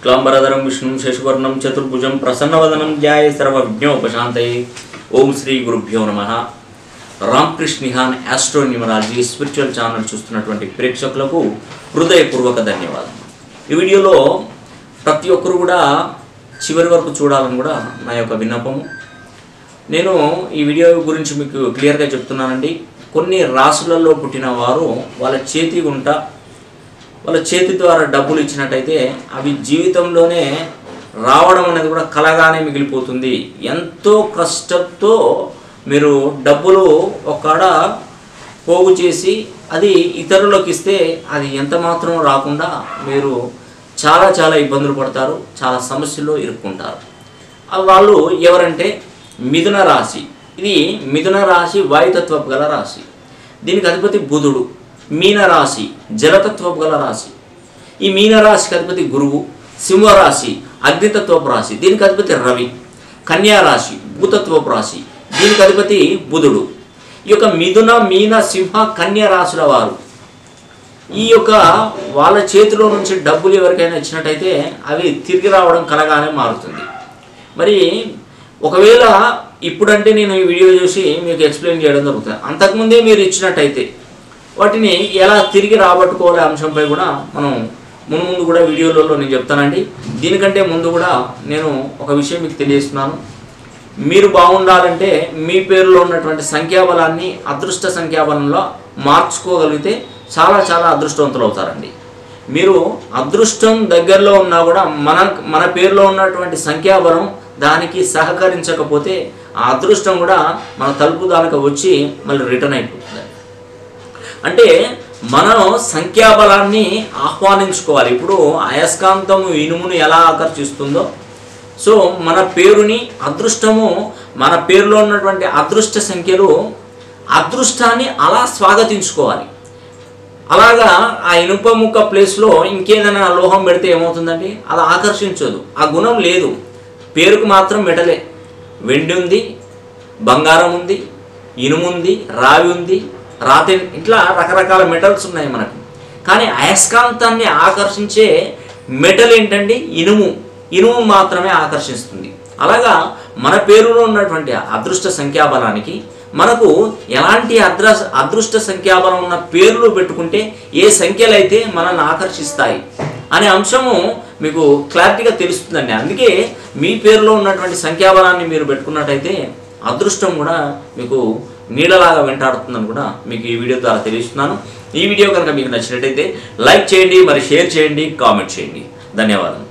शुक्लांबरधरं विष्णुं शशिवर्णं चतुर्भुजं प्रसन्नवदनं ध्याये सर्वविघ्नोपशान्तये। ओम श्री गुरुभ्यो नमः। रामकृष्ण निहान एस्ट्रो न्यूमरालजी स्पिरिचुअल ఛానల్ చూస్తున్నటువంటి ప్రేక్షకులకు హృదయపూర్వక ధన్యవాదాలు। ఈ వీడియోలో ప్రతి ఒక్కరు కూడా చివరి వరకు చూడాలని కూడా నా యొక్క విన్నపం। నేను ఈ వీడియో గురించి మీకు క్లియర్ గా చెప్తున్నానండి। కొన్ని రాశులలో పుట్టిన వారు వాళ్ళ చేతి ద్వారా డబ్బులు ఇచ్చినట్టయితే అవి జీవితంలోనే రావడం అనేది కూడా కలగానే మిగిలిపోతుంది। ఎంతో కష్టంతో మీరు డబ్బులు ఒక్కడ పోగు చేసి అది ఇతరులకు ఇస్తే అది ఎంత మాత్రం రాకుండా మీరు చాలా ఇబ్బందులు పడతారు, చాలా సమస్యల్లో ఇరుక్కుంటారు। వాళ్ళు ఎవరంటే మిథున రాశి। ఇది మిథున రాశి వాయుతత్వపు గల రాశి। దీనికి అధిపతి బుధుడు। మీన రాశి జలతత్వపు గల రాశి। ఈ మీన రాశికి అధిపతి గురువు। సింహ రాశి అగ్నితత్వపు రాశి, దీనికి అధిపతి రవి। కన్యా రాశి భూతత్వపు రాశి, దీనికి అధిపతి బుధుడు। ఈ యొక్క మిథున మీన సింహ కన్యా రాశుల వారు ఈ యొక్క వాళ్ళ చేతిలో నుంచి డబ్బులు ఎవరికైనా ఇచ్చినట్టయితే అవి తిరిగి రావడం కలగానే మారుతుంది। మరి ఒకవేళ ఇప్పుడంటే నేను ఈ వీడియో చూసి మీకు ఎక్స్ప్లెయిన్ చేయడం జరుగుతుంది। అంతకుముందే మీరు ఇచ్చినట్టయితే వాటిని ఎలా తిరిగి రాబట్టుకోవాలే అంశంపై కూడా మనం ముందు కూడా వీడియోలలో నేను చెప్తానండి। దీనికంటే ముందు కూడా నేను ఒక విషయం మీకు తెలియజేస్తున్నాను। మీరు బాగుండాలంటే మీ పేరులో ఉన్నటువంటి సంఖ్యాబలాన్ని అదృష్ట సంఖ్యాబలంలో మార్చుకోగలిగితే చాలా అదృష్టవంతులు అవుతారండి। మీరు అదృష్టం దగ్గరలో ఉన్నా కూడా మన పేరులో ఉన్నటువంటి సంఖ్యాబలం దానికి సహకరించకపోతే ఆ అదృష్టం కూడా మన తలుపు దానికి వచ్చి మళ్ళీ రిటర్న్ అయిపోతుంది। అంటే మనం సంఖ్యాబలాన్ని ఆహ్వానించుకోవాలి। ఇప్పుడు అయస్కాంతము ఇనుమును ఎలా ఆకర్షిస్తుందో సో మన పేరుని అదృష్టము మన పేరులో ఉన్నటువంటి అదృష్ట సంఖ్యలు అదృష్టాన్ని అలా స్వాగతించుకోవాలి। అలాగా ఆ ఇనుప ముక్క ప్లేస్లో ఇంకేదైనా లోహం పెడితే ఏమవుతుందండి, అది ఆకర్షించదు, ఆ గుణం లేదు। పేరుకు మాత్రం మెటలే, వెండి ఉంది, బంగారం ఉంది, ఇనుము ఉంది, రావి ఉంది, రాతి, ఇట్లా రకరకాల మెటల్స్ ఉన్నాయి మనకు। కానీ అయస్కాంతాన్ని ఆకర్షించే మెటల్ ఏంటండి, ఇనుము మాత్రమే ఆకర్షిస్తుంది। అలాగా మన పేరులో ఉన్నటువంటి అదృష్ట సంఖ్యాబలానికి మనకు ఎలాంటి అదృష్ట సంఖ్యాబలం ఉన్న పేర్లు పెట్టుకుంటే ఏ సంఖ్యలు అయితే మనల్ని ఆకర్షిస్తాయి అనే అంశము మీకు క్లారిటీగా తెలుస్తుందండి। అందుకే మీ పేరులో ఉన్నటువంటి సంఖ్యాబలాన్ని మీరు పెట్టుకున్నట్టయితే అదృష్టం కూడా మీకు నీడలాగా వెంటాడుతుందని కూడా మీకు ఈ వీడియో ద్వారా తెలియజేస్తున్నాను। ఈ వీడియో కనుక మీకు నచ్చినట్టయితే లైక్ చేయండి, మరి షేర్ చేయండి, కామెంట్ చేయండి। ధన్యవాదాలు।